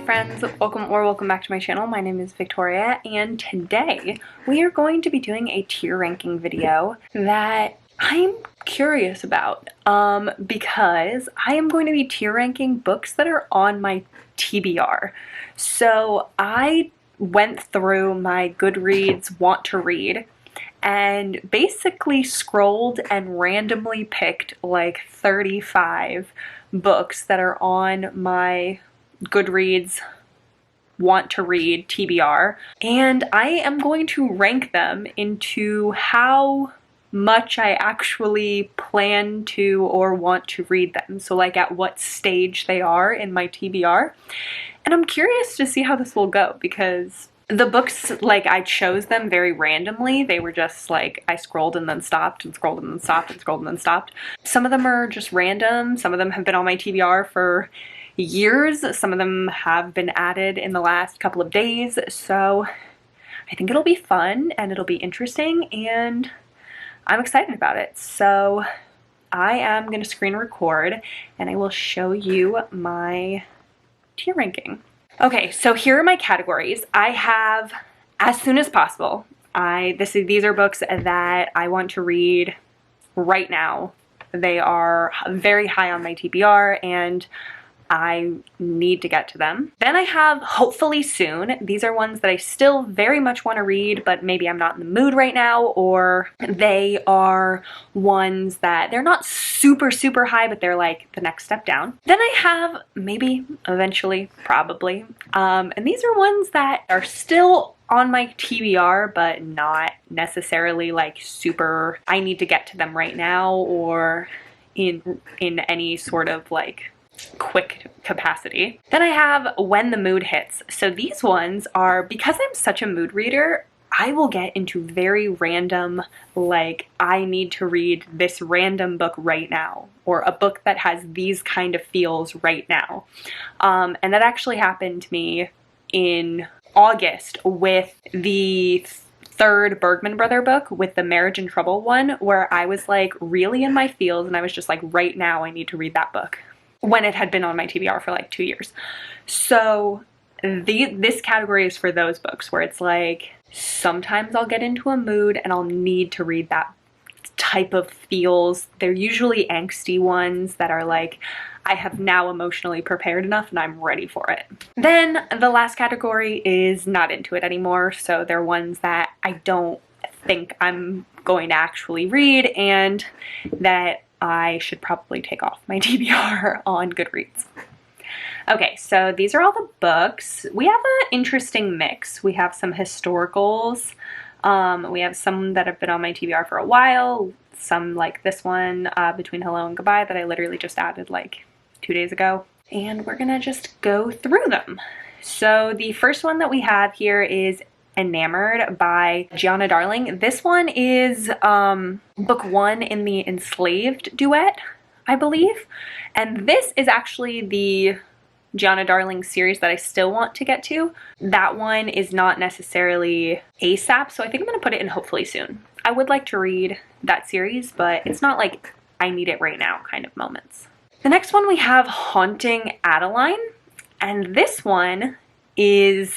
friends, welcome back to my channel. My name is Victoria, and today we are going to be doing a tier ranking video that I'm curious about because I am going to be tier ranking books that are on my TBR. So I went through my Goodreads want to read and basically scrolled and randomly picked like 35 books that are on my Goodreads want to read TBR, and I am going to rank them into how much I actually plan to or want to read them. So like at what stage they are in my TBR. And I'm curious to see how this will go because the books, like, I chose them very randomly. They were just like, I scrolled and then stopped and scrolled and then stopped and scrolled and then stopped. Some of them are just random. Some of them have been on my TBR for years. Some of them have been added in the last couple of days. So I think it'll be fun and it'll be interesting and I'm excited about it. So I am going to screen record and I will show you my tier ranking. Okay, so here are my categories. I have as soon as possible. These are books that I want to read right now. They are very high on my TBR and I need to get to them. Then I have hopefully soon. These are ones that I still very much want to read, but maybe I'm not in the mood right now, or they are ones that they're not super high, but they're like the next step down. Then I have maybe, eventually, probably, and these are ones that are still on my TBR, but not necessarily like super, I need to get to them right now, or in any sort of like quick capacity. Then I have when the mood hits. So these ones are, because I'm such a mood reader, I will get into very random, like, I need to read this random book right now, or a book that has these kind of feels right now. And that actually happened to me in August with the third Bergman Brother book, with the Marriage in Trouble one, where I was like really in my feels and I was just like, right now I need to read that book, when it had been on my TBR for like 2 years. So this category is for those books where it's like, sometimes I'll get into a mood and I'll need to read that type of feels. They're usually angsty ones that are like, I have now emotionally prepared enough and I'm ready for it. Then the last category is not into it anymore. So they're ones that I don't think I'm going to actually read and that I should probably take off my TBR on Goodreads. Okay, so these are all the books. We have an interesting mix. We have some historicals. We have some that have been on my TBR for a while. Some like this one, Between Hello and Goodbye, that I literally just added like 2 days ago. And we're gonna just go through them. So the first one that we have here is Enamored by Gianna Darling. This one is book one in the Enslaved duet, I believe. And this is actually the Gianna Darling series that I still want to get to. That one is not necessarily ASAP, so I think I'm going to put it in hopefully soon. I would like to read that series, but it's not like I need it right now kind of moments. The next one we have Haunting Adeline, and this one is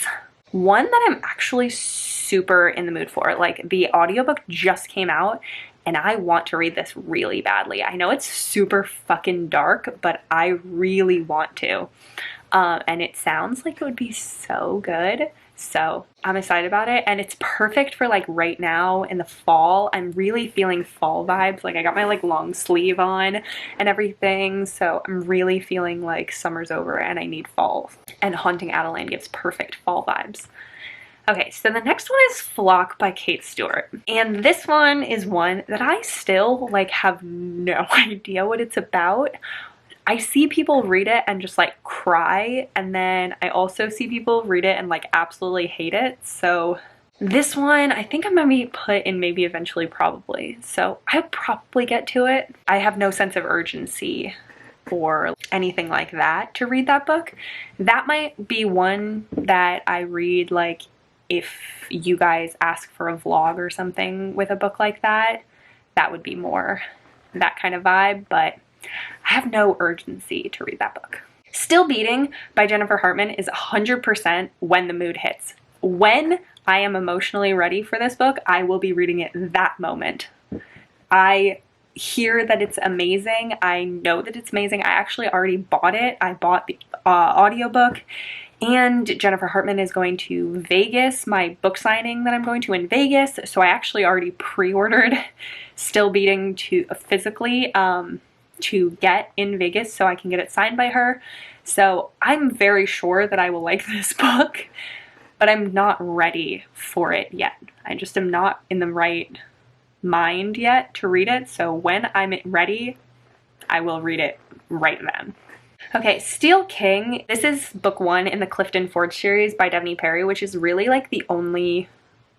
one that I'm actually super in the mood for. Like, the audiobook just came out and I want to read this really badly. I know it's super fucking dark, but I really want to. And it sounds like it would be so good. So I'm excited about it, and it's perfect for like right now in the fall. I'm really feeling fall vibes. Like, I got my like long sleeve on and everything, so I'm really feeling like summer's over and I need fall, and Haunting Adeline gives perfect fall vibes. Okay, so the next one is Flock by Kate Stewart, and this one is one that I still like have no idea what it's about. I see people read it and just like cry, and then I also see people read it and like absolutely hate it. So this one I think I'm gonna be put in maybe eventually, probably. So I'll probably get to it. I have no sense of urgency or anything like that to read that book. That might be one that I read like if you guys ask for a vlog or something with a book like that. That would be more that kind of vibe, but I have no urgency to read that book. Still Beating by Jennifer Hartman is 100% when the mood hits. When I am emotionally ready for this book, I will be reading it that moment. I hear that it's amazing. I know that it's amazing. I actually already bought it. I bought the audiobook, and Jennifer Hartman is going to Vegas, my book signing that I'm going to in Vegas. So I actually already pre-ordered Still Beating to physically to get in Vegas so I can get it signed by her. So I'm very sure that I will like this book, but I'm not ready for it yet. I just am not in the right mind yet to read it. So when I'm ready, I will read it right then. Okay, Steel King. This is book 1 in the Clifton Forge series by Devney Perry, which is really like the only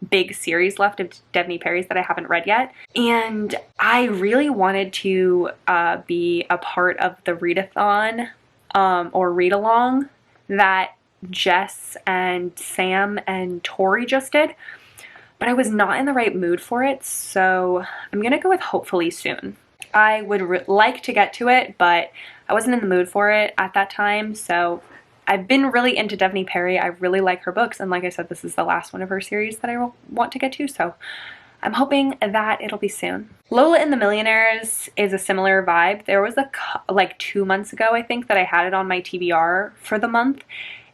big series left of Devney Perry's that I haven't read yet. And I really wanted to be a part of the readathon or read along that Jess and Sam and Tori just did, but I was not in the right mood for it, so I'm gonna go with hopefully soon. I would like to get to it, but I wasn't in the mood for it at that time, so I've been really into Devney Perry. I really like her books, and like I said, this is the last one of her series that I want to get to, so I'm hoping that it'll be soon. Lola and the Millionaires is a similar vibe. There was like 2 months ago, I think, that I had it on my TBR for the month,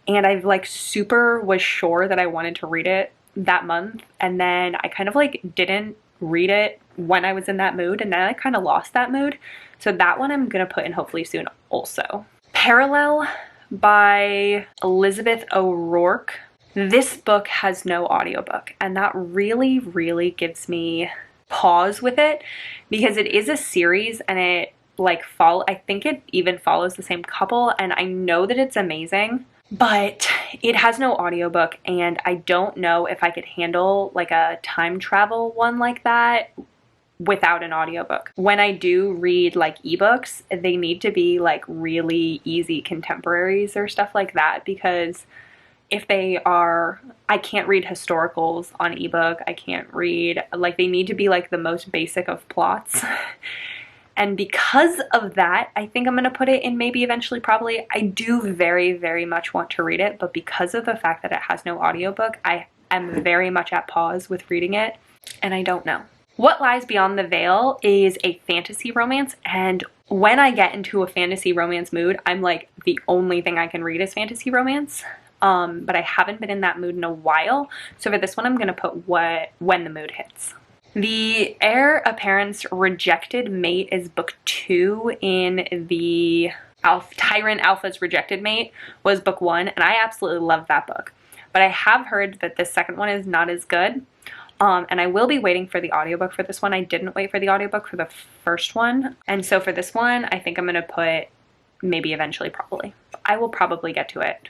and I like super was sure that I wanted to read it that month, and then I kind of like didn't read it when I was in that mood, and then I kind of lost that mood. So that one I'm gonna put in hopefully soon also. Parallel by Elizabeth O'Rourke. This book has no audiobook, and that really, really gives me pause with it because it is a series and it like I think it even follows the same couple, and I know that it's amazing, but it has no audiobook, and I don't know if I could handle like a time travel one like that without an audiobook. When I do read like ebooks, they need to be like really easy contemporaries or stuff like that, because if they are, I can't read historicals on ebook. I can't read, like they need to be like the most basic of plots. And because of that, I think I'm going to put it in maybe eventually probably. I do very, very much want to read it, but because of the fact that it has no audiobook, I am very much at pause with reading it, and I don't know. What Lies Beyond the Veil is a fantasy romance, and when I get into a fantasy romance mood, I'm like, the only thing I can read is fantasy romance. But I haven't been in that mood in a while, so for this one I'm going to put when the mood hits. The Heir Apparent's Rejected Mate is book 2 in the Tyrant Alpha's Rejected Mate was book 1, and I absolutely love that book. But I have heard that the second one is not as good, and I will be waiting for the audiobook for this one. I didn't wait for the audiobook for the first one, and so for this one, I think I'm going to put maybe eventually probably. I will probably get to it,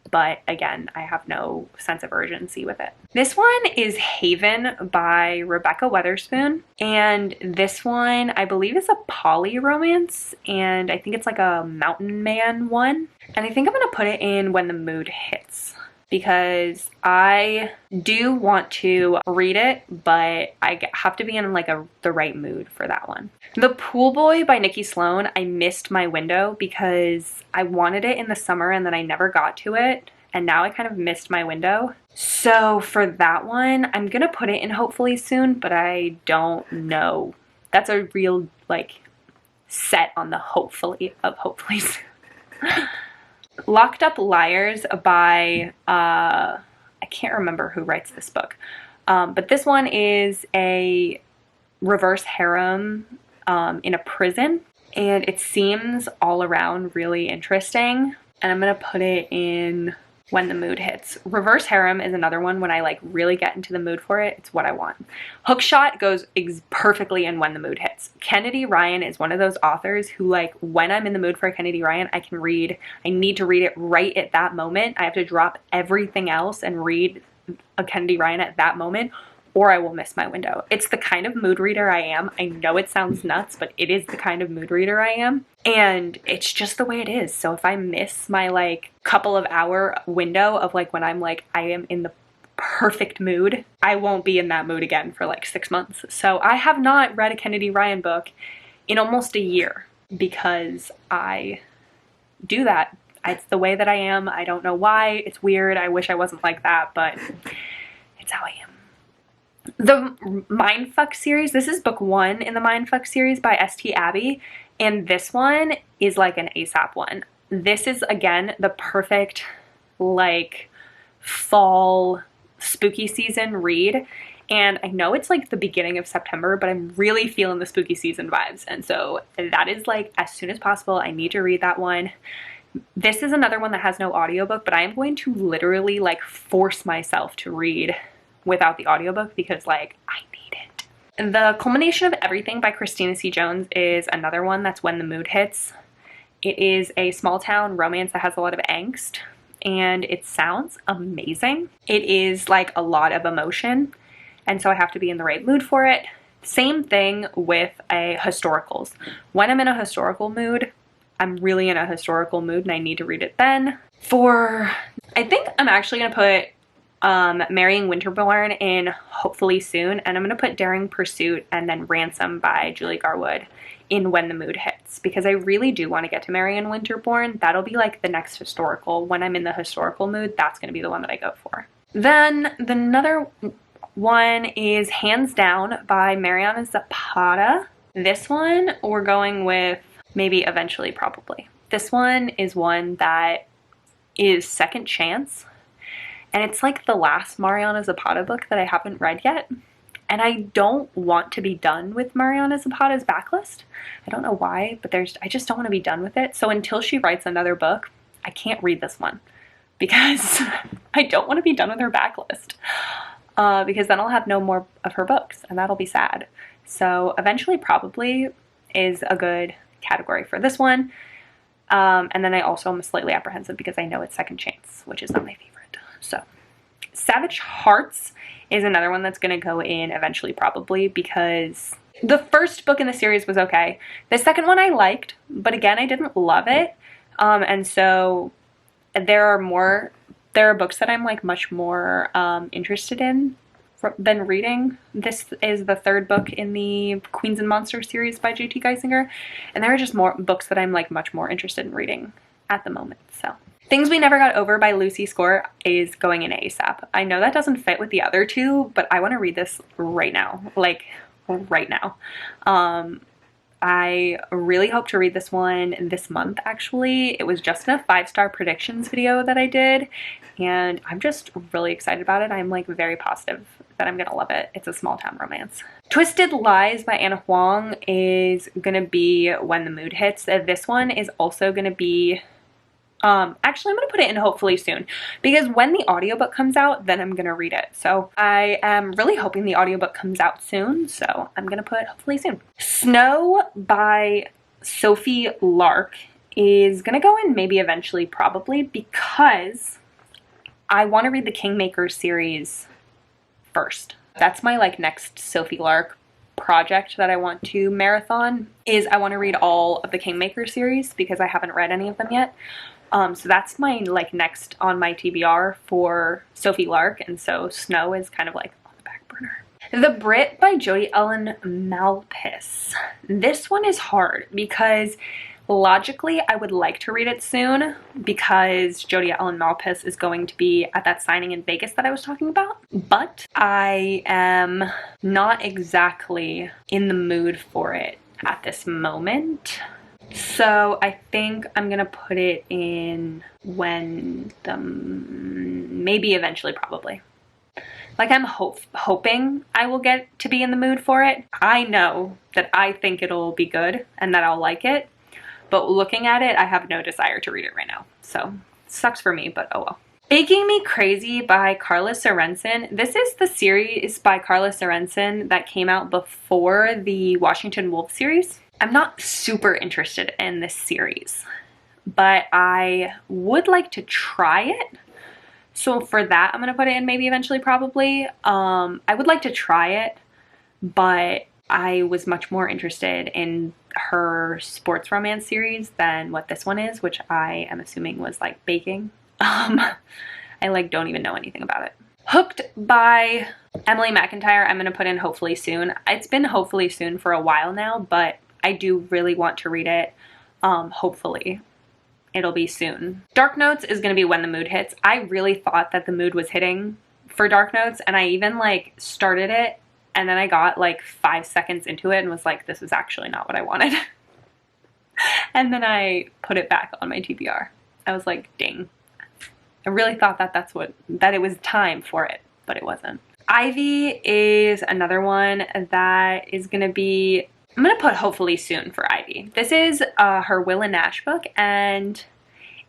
but again, I have no sense of urgency with it. This one is Haven by Rebecca Weatherspoon, and this one I believe is a poly romance, and I think it's like a mountain man one, and I think I'm gonna put it in When the Mood Hits, because I do want to read it, but I have to be in like the right mood for that one. The Pool Boy by Nikki Sloan, I missed my window because I wanted it in the summer and then I never got to it, and now I kind of missed my window. So for that one, I'm gonna put it in hopefully soon, but I don't know. That's a real like set on the hopefully of hopefully soon. Locked Up Liars by, I can't remember who writes this book, but this one is a reverse harem in a prison, and it seems all around really interesting, and I'm going to put it in When the Mood Hits. Reverse harem is another one when I like really get into the mood for it. It's what I want. Hookshot goes perfectly in When the Mood Hits. Kennedy Ryan is one of those authors who like when I'm in the mood for a Kennedy Ryan, I can read. I need to read it right at that moment. I have to drop everything else and read a Kennedy Ryan at that moment, or I will miss my window. It's the kind of mood reader I am. I know it sounds nuts, but it is the kind of mood reader I am. And it's just the way it is. So if I miss my like couple of hour window of like when I'm like, I am in the perfect mood, I won't be in that mood again for like 6 months. So I have not read a Kennedy Ryan book in almost a year because I do that. It's the way that I am. I don't know why. It's weird. I wish I wasn't like that, but it's how I am. The Mindfuck series, this is book 1 in the Mindfuck series by St. Abbey, and this one is like an ASAP one. This is, again, the perfect, like, fall spooky season read, and I know it's like the beginning of September, but I'm really feeling the spooky season vibes, and so that is like, as soon as possible, I need to read that one. This is another one that has no audiobook, but I am going to literally like force myself to read without the audiobook because like I need it. And The Culmination of Everything by Christina C. Jones is another one that's when the mood hits. It is a small town romance that has a lot of angst and it sounds amazing. It is like a lot of emotion and so I have to be in the right mood for it. Same thing with historicals. When I'm in a historical mood, I'm really in a historical mood and I need to read it then. I think I'm actually going to put Marrying Winterbourne in hopefully soon, and I'm going to put Daring Pursuit and then Ransom by Julie Garwood in when the mood hits, because I really do want to get to Marrying Winterbourne. That'll be like the next historical. When I'm in the historical mood, that's going to be the one that I go for. Then another one is Hands Down by Mariana Zapata. This one we're going with maybe Eventually Probably. This one is one that is Second Chance, and it's like the last Mariana Zapata book that I haven't read yet, and I don't want to be done with Mariana Zapata's backlist. I don't know why, but I just don't want to be done with it. So until she writes another book, I can't read this one because I don't want to be done with her backlist, because then I'll have no more of her books and that'll be sad. So Eventually Probably is a good category for this one. And then I also am slightly apprehensive because I know it's Second Chance, which is not my favorite. So Savage Hearts is another one that's going to go in Eventually Probably because the first book in the series was okay. The second one I liked, but again, I didn't love it. And so there are books that I'm like much more interested in than reading. This is the third book in the Queens and Monsters series by J.T. Geisinger, and there are just more books that I'm like much more interested in reading at the moment. So Things We Never Got Over by Lucy Score is going in ASAP. I know that doesn't fit with the other two, but I want to read this right now, like right now. I really hope to read this one this month, actually. It was just in a 5-star predictions video that I did, and I'm just really excited about it. I'm like very positive that I'm gonna love it. It's a small town romance. Twisted Lies by Anna Huang is gonna be when the mood hits. This one is also gonna be actually I'm gonna put it in hopefully soon, because when the audiobook comes out, then I'm gonna read it. So I am really hoping the audiobook comes out soon, so I'm gonna put hopefully soon. Snow by Sophie Lark is gonna go in maybe Eventually Probably because I want to read the Kingmaker series first. That's my like next Sophie Lark project that I want to marathon, is I want to read all of the Kingmaker series because I haven't read any of them yet. So that's my like next on my TBR for Sophie Lark, and so Snow is kind of like on the back burner. The Brit by Jodie Ellen Malpass. This one is hard because logically I would like to read it soon because Jodie Ellen Malpass is going to be at that signing in Vegas that I was talking about, but I am not exactly in the mood for it at this moment. So I think I'm gonna put it in maybe Eventually Probably. Like I'm hoping I will get to be in the mood for it. I know that I think it'll be good and that I'll like it, but looking at it, I have no desire to read it right now. So sucks for me, but oh well. Baking Me Crazy by Carla Sorensen. This is the series by Carla Sorensen that came out before the Washington Wolf series. I'm not super interested in this series, but I would like to try it. So for that, I'm going to put it in maybe Eventually Probably. I would like to try it, but I was much more interested in her sports romance series than what this one is, which I am assuming was like baking. I like don't even know anything about it. Hooked by Emily McIntyre, I'm going to put in hopefully soon. It's been hopefully soon for a while now, but I do really want to read it, hopefully. it'll be soon. Dark Notes is gonna be when the mood hits. I really thought that the mood was hitting for Dark Notes, and I even like started it, and then I got like 5 seconds into it and was like, this is actually not what I wanted. And then I put it back on my TBR. I was like, dang. I really thought that it was time for it, but it wasn't. Ivy is another one that is gonna be, I'm gonna put hopefully soon for Ivy. This is her Will and Nash book, and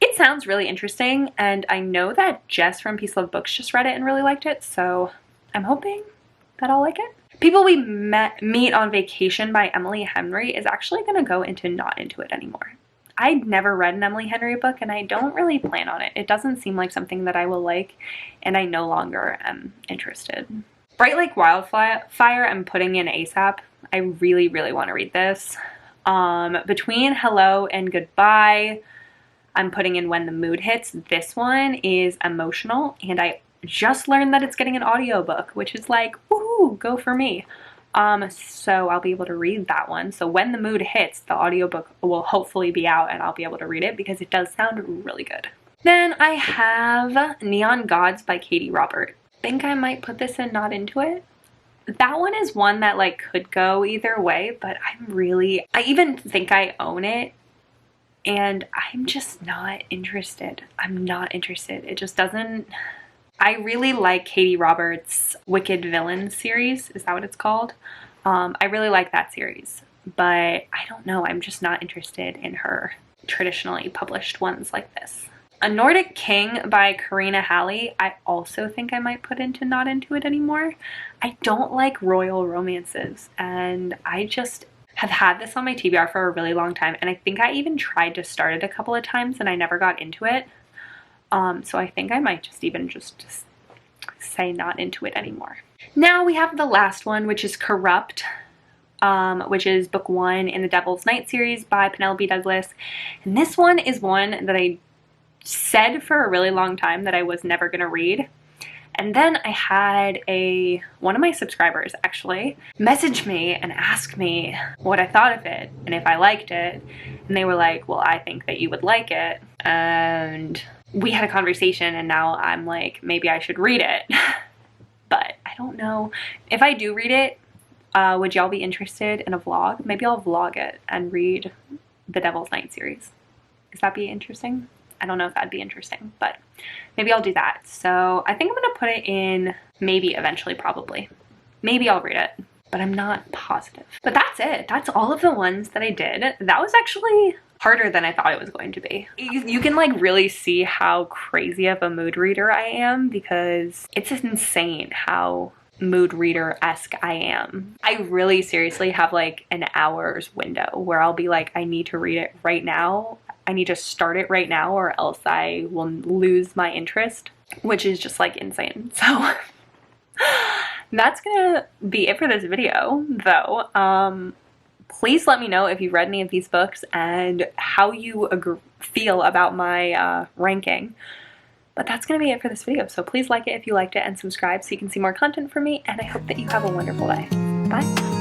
it sounds really interesting, and I know that Jess from Peace Love Books just read it and really liked it, so I'm hoping that I'll like it. People We Meet on Vacation by Emily Henry is actually gonna go into Not Into It Anymore. I'd never read an Emily Henry book, and I don't really plan on it. It doesn't seem like something that I will like, and I no longer am interested. Bright Like Wildfire, I'm putting in ASAP. I really, really want to read this. Between Hello and Goodbye, I'm putting in When the Mood Hits. This one is emotional, and I just learned that it's getting an audiobook, which is like, woohoo, go for me. So I'll be able to read that one. So when the mood hits, the audiobook will hopefully be out and I'll be able to read it because it does sound really good. Then I have Neon Gods by Katie Robert. I think I might put this in Not Into It. That one is one that like could go either way, but I even think I own it, and I'm just not interested. I'm not interested. It just doesn't. I really like Katie Roberts' Wicked Villains series. Is that what it's called? I really like that series, but I don't know. I'm just not interested in her traditionally published ones like this. A Nordic King by Karina Halley, I also think I might put into Not Into It Anymore. I don't like royal romances, and I just have had this on my TBR for a really long time, and I think I even tried to start it a couple of times and I never got into it. So I think I might just say Not Into It Anymore. Now we have the last one, which is Corrupt, which is book 1 in the Devil's Night series by Penelope Douglas. And this one is one that I said for a really long time that I was never going to read. And then I had one of my subscribers actually message me and ask me what I thought of it and if I liked it. And they were like, well, I think that you would like it. And we had a conversation, and now I'm like, maybe I should read it. But I don't know. If I do read it, would y'all be interested in a vlog? Maybe I'll vlog it and read the Devil's Night series. Does that be interesting? I don't know if that'd be interesting, but maybe I'll do that. So I think I'm gonna put it in maybe eventually, probably. Maybe I'll read it, but I'm not positive. But that's it. That's all of the ones that I did. That was actually harder than I thought it was going to be. You can like really see how crazy of a mood reader I am, because it's insane how mood reader-esque I am. I really seriously have like an hour's window where I'll be like, I need to read it right now. I need to start it right now or else I will lose my interest, which is just like insane. So that's gonna be it for this video though. Please let me know if you've read any of these books and how you feel about my ranking. But that's gonna be it for this video. So please like it if you liked it and subscribe so you can see more content from me, and I hope that you have a wonderful day. Bye.